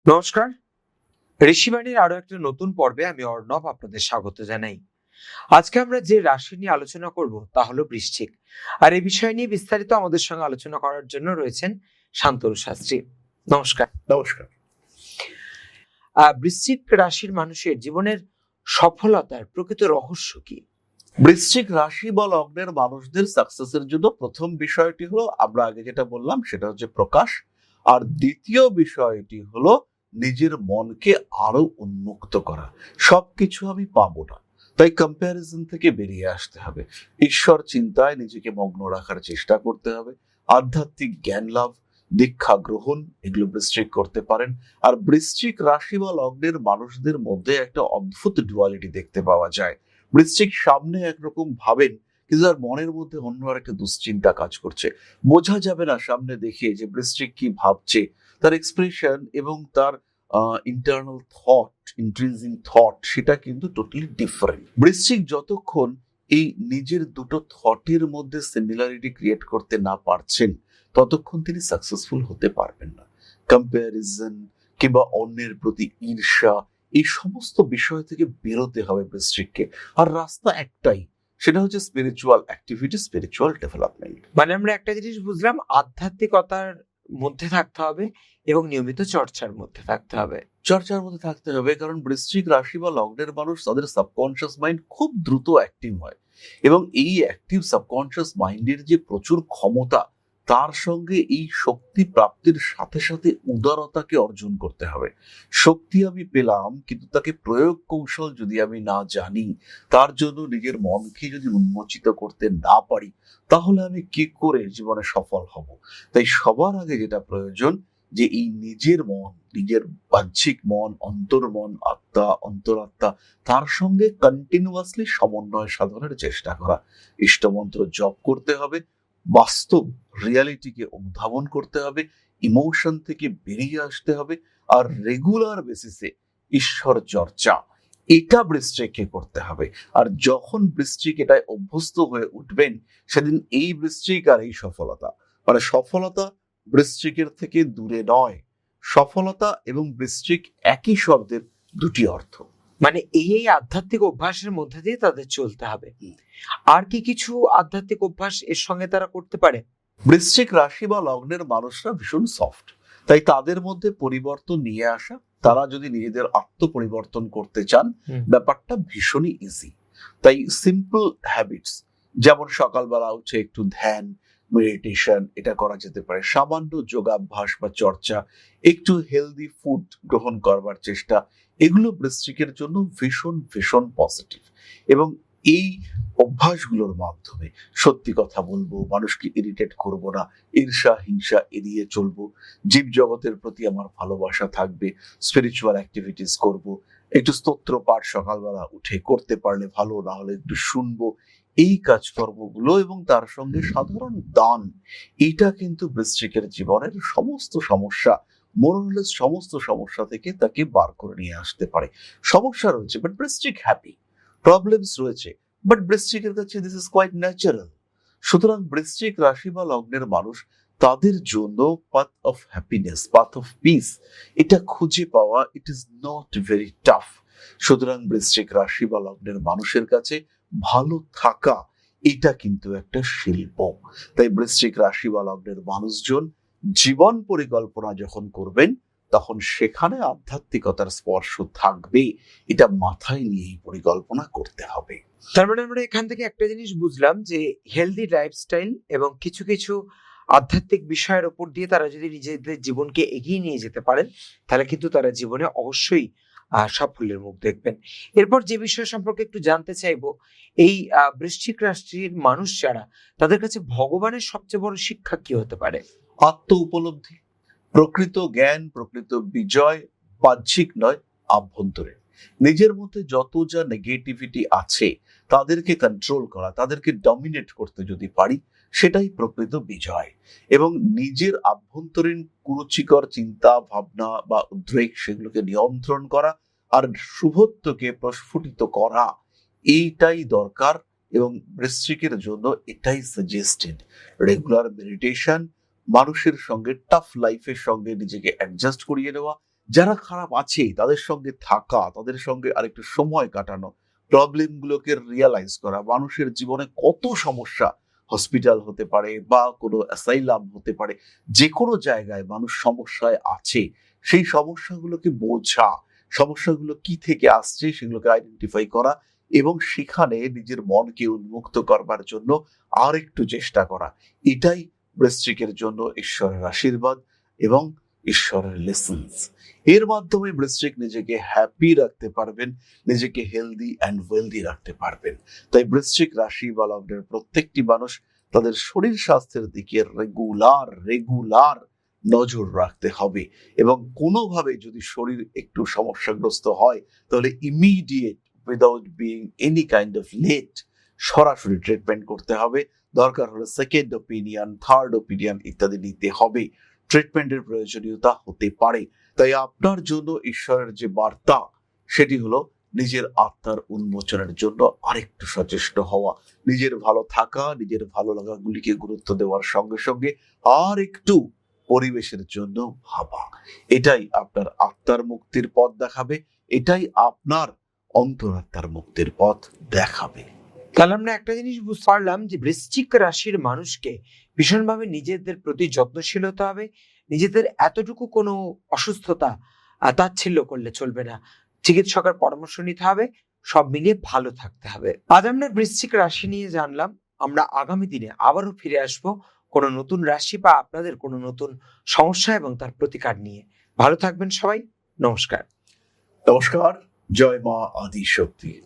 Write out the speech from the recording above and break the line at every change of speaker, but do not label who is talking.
নমস্কার। ঋষিবাণীর আরো একটা নতুন পর্বে আমি অর্ণব আপনাদের স্বাগত জানাই। আজকে আমরা যে রাশি নিয়ে আলোচনা করব তা হলো বৃশ্চিক। আর এই বিষয় নিয়ে বিস্তারিত আমাদের সঙ্গে আলোচনা করার জন্য রয়েছেন শান্তনু শাস্ত্রী। নমস্কার।
নমস্কার।
বৃশ্চিক রাশির মানুষের জীবনের সফলতার প্রকৃত রহস্য কি?
বৃশ্চিক রাশি বা লগ্নের মানুষদের সাকসেসের জন্য প্রথম বিষয়টি হলো, আমরা আগে যেটা বললাম সেটা হচ্ছে প্রকাশ। আর দ্বিতীয় বিষয়টি হলো নিজের মনকে আরো উন্মুক্ত করা। সবকিছু আমি পাবো না, তাই কম্প্যারিজন থেকে বেরিয়ে আসতে হবে। ঈশ্বর চিন্তায় নিজেকে মগ্ন রাখার চেষ্টা করতে হবে। আধ্যাত্মিক জ্ঞান লাভ, দীক্ষা গ্রহণ, এগুলো বৃশ্চিক করতে পারেন। আর বৃশ্চিক রাশি বা লগ্নের মানুষদের মধ্যে একটা অদ্ভুত ডুয়ালিটি দেখতে পাওয়া যায়। বৃশ্চিক সামনে একরকম ভাবেন, কিন্তু তার মনের মধ্যে অন্য আরেকটা দুশ্চিন্তা কাজ করছে। বোঝা যাবে না সামনে দেখে যে বৃশ্চিক কি ভাবছে। তার এক্সপ্রেশন এবং তার ইন্টারনাল থট, ইন্ট্রিনসিক থট, সেটা কিন্তু টোটালি ডিফারেন্ট। বৃশ্চিক যতক্ষণ এই নিজের দুটো থটের মধ্যে সিমিলারিটি ক্রিয়েট করতে না পারছেন, ততক্ষণ তিনি সাকসেসফুল হতে পারবেন না। কম্প্যারিজন কিংবা অন্যের প্রতি ঈর্ষা, এই সমস্ত বিষয় থেকে বেরোতে হবে বৃশ্চিককে। আর রাস্তা একটাই, সেটা হচ্ছে স্পিরিচুয়াল অ্যাক্টিভিটি, স্পিরিচুয়াল ডেভেলপমেন্ট।
মানে আমরা একটা জিনিস বুঝলাম, আধ্যাত্মিকতার মধ্যে থাকতে হবে এবং নিয়মিত চর্চার মধ্যে থাকতে হবে।
চর্চার মধ্যে থাকতে হবে, কারণ বৃশ্চিক রাশি বা লগ্নের মানুষ, তাদের সাবকনশিয়াস মাইন্ড খুব দ্রুত অ্যাক্টিভ হয়। এবং এই অ্যাক্টিভ সাবকনশিয়াস মাইন্ডের যে প্রচুর ক্ষমতা, তার সঙ্গে এই শক্তি প্রাপ্তির সাথে সাথে উদারতাকে অর্জন করতে হবে। শক্তি আমি পেলাম, কিন্তু তাকে প্রয়োগ কৌশল যদি আমি না জানি, তার জন্য নিজের মনকে যদি উন্মোচিত করতে না পারি, তাহলে আমি কি করে জীবনে সফল হব? তাই সবার আগে যেটা প্রয়োজন, যে এই নিজের মন, নিজের বাহ্যিক মন, অন্তর্মন, আত্মা, অন্তরাত্মা, তার সঙ্গে কন্টিনিউয়াসলি সমন্বয় সাধনের চেষ্টা করা। ইষ্টমন্ত্র জপ করতে হবে, বাস্তব রিয়ালিটিকে অনুধাবন করতে হবে, ইমোশন থেকে বেরিয়ে আসতে হবে। আর রেগুলার বেসিসে ঈশ্বর চর্চা, এটা বৃশ্চিককে করতে হবে। আর যখন বৃশ্চিক এটায় অভ্যস্ত হয়ে উঠবেন, সেদিন এই বৃশ্চিক আর এই সফলতা, মানে সফলতা বৃশ্চিকের থেকে দূরে নয়। সফলতা এবং বৃশ্চিক একই শব্দের দুটি অর্থ।
মানে এই আধ্যাত্মিক অভ্যাসের মধ্যে দিয়ে তাদের চলতে হবে। আর কি কিছু আধ্যাত্মিক অভ্যাস এর সঙ্গে তারা করতে পারে?
বৃশ্চিক রাশি বা লগ্নের মানুষরা ভীষণ সফট, তাই তাদের মধ্যে পরিবর্তন নিয়ে আসা, তারা যদি নিজেদের আত্মপরিবর্তন করতে চান, ব্যাপারটা ভীষণই ইজি। তাই সিম্পল হ্যাবিটস, যেমন সকালবেলা উঠে একটু ধ্যান, মেডিটেশন, এটা করা যেতে পারে। সামান্য যোগাভ্যাস বা চর্চা, একটু হেলদি ফুড গ্রহণ করবার চেষ্টা, এগুলো বৃশ্চিকের জন্য ভীষণ ভীষণ পজিটিভ। এবং এই অভ্যাসগুলোর মাধ্যমে সত্যি কথা বলবো, মানুষকে ইরিটেট করব না, ঈর্ষা হিংসা এড়িয়ে চলবো, জীব জগতের প্রতি আমার ভালোবাসা থাকবে, স্পিরিচুয়াল অ্যাক্টিভিটিস করব, একটু স্তোত্র পাঠ সকালবেলা উঠে করতে পারলে ভালো, না হলে একটু শুনবো। এই কাজকর্মগুলো এবং তার সঙ্গে সাধারণ দান, এটা কিন্তু বৃশ্চিকের জীবনের সমস্ত সমস্যা, মোরালেস সমস্ত সমস্যা থেকে তাকে বার করে নিয়ে আসতে পারে। সমস্যা রয়েছে, বাট বৃশ্চিক হ্যাপি। প্রবলেমস রয়েছে, বাট বৃশ্চিকের কাছে দিস ইজ কোয়াইট ন্যাচারাল। সুতরাং বৃশ্চিক রাশি বা লগ্নের মানুষ, তাদের জন্য path of happiness, path of piece, এটা খুঁজে পাওয়া, it is not very tough. সুতরাং বৃশ্চিক রাশি বা লগ্নের মানুষের কাছে ভালো থাকা, এটা কিন্তু একটা শিল্প। তাই বৃশ্চিক রাশি বা লগ্নের মানুষজন জীবন পরিকল্পনা যখন করবেন, তখন সেখানে আধ্যাত্মিকতার স্পর্শ থাকবে, এটা মাথায় নিয়েই পরিকল্পনা করতে হবে।
তার মানে আমরা এখান থেকে একটা জিনিস বুঝলাম যে হেলদি লাইফস্টাইল এবং কিছু কিছু আধ্যাত্মিক বিষয়ের উপর দিয়ে তারা যদি নিজেদের জীবনকে এগিয়ে নিয়ে যেতে পারেন, তাহলে কিন্তু তারা জীবনে অবশ্যই সাফল্যের মুখ দেখবেন। এরপর যে বিষয় সম্পর্কে একটু জানতে চাইবো, এই বৃশ্চিক রাশির মানুষ যারা, তাদের কাছে ভগবানের সবচেয়ে বড় শিক্ষা কি হতে পারে?
আত্ম উপলব্ধি, প্রকৃত জ্ঞান, প্রকৃত বিজয় বাহ্যিক নয়, আভ্যন্তরে। নিজের মধ্যে যত যা নেগেটিভিটি আছে, তাদেরকে কন্ট্রোল করা, তাদেরকে ডমিনেট করতে যদি পারি, সেটাই প্রকৃত বিজয়। এবং নিজের আভ্যন্তরীণ কুরুচিকর চিন্তা ভাবনা বা উদ্বেগ, সেগুলোকে নিয়ন্ত্রণ করা আর শুভত্বকে প্রস্ফুটিত করা, এইটাই দরকার। এবং বৃশ্চিকের জন্য এটাই সাজেস্টেড। রেগুলার মেডিটেশন, মানুষের সঙ্গে, টাফ লাইফের সঙ্গে নিজেকে অ্যাডজাস্ট করিয়ে নেওয়া, যারা খারাপ আছে তাদের সঙ্গে থাকা, তাদের সঙ্গে আরেকটু সময় কাটানো, প্রবলেম গুলোকে রিয়ালাইজ করা। মানুষের জীবনে কত সমস্যা, হসপিটাল হতে পারে বা কোনো অ্যাসাইলাম হতে পারে, যে কোনো জায়গায় মানুষ সমস্যায় আছে। সেই সমস্যাগুলোকে বোঝা, সমস্যাগুলো কি থেকে আসছে সেগুলোকে আইডেন্টিফাই করা এবং সেখানে নিজের মনকে উন্মুক্ত করবার জন্য আর একটু চেষ্টা করা, এটাই বৃশ্চিকের জন্য ঈশ্বরের আশীর্বাদ এবং ঈশ্বরের লেসন্স। এর মাধ্যমে বৃশ্চিক নিজেকে হ্যাপি রাখতে পারবেন, নিজেকে হেলদি অ্যান্ড ওয়েলদি রাখতে পারবেন। তাই বৃশ্চিক রাশি বা লগ্নের প্রত্যেকটি মানুষ তাদের শরীর স্বাস্থ্যের দিকে রেগুলার নজর রাখতে হবে এবং কোনোভাবে যদি শরীর একটু সমস্যাগ্রস্ত হয় তাহলে immediate, without being any kind of late, সরাসরি ট্রিটমেন্ট করতে হবে। দরকার হলে সেকেন্ড ওপিনিয়ন, থার্ড ওপিনিয়ন ইত্যাদি নিতে হবে। ট্রিটমেন্টের প্রয়োজনীয়তা হতে পারে। তাই আপনার জন্য ঈশ্বরের যে বার্তা সেটি হলো নিজের আত্মার উন্মোচনের জন্য আরেকটু সচেষ্ট হওয়া, নিজের ভালো থাকা, নিজের ভালো লাগাগুলিকে গুরুত্ব দেওয়ার সঙ্গে সঙ্গে আর একটু পরিবেশের জন্য ভাবা। এটাই আপনার আত্মার মুক্তির পথ দেখাবে, এটাই আপনার অন্তরাত্মার মুক্তির পথ দেখাবে।
তাহলে আমরা একটা জিনিস বুঝতে পারলাম যে বৃশ্চিক রাশির মানুষকে ভীষণভাবে নিজেদের প্রতি যত্নশীল হতে হবে। নিজেদের এতটুকু কোনো অসুস্থতা তাচ্ছিল্য করলে চলবে না, চিকিৎসকের পরামর্শ নিতে হবে, সব মিলিয়ে ভালো থাকতে হবে। আজ আমরা বৃশ্চিক রাশি নিয়ে জানলাম। আমরা আগামী দিনে আবারও ফিরে আসবো কোনো নতুন রাশি বা আপনাদের কোনো নতুন সমস্যা এবং তার প্রতিকার নিয়ে। ভালো থাকবেন সবাই। নমস্কার।
নমস্কার। জয় মা আদি শক্তি।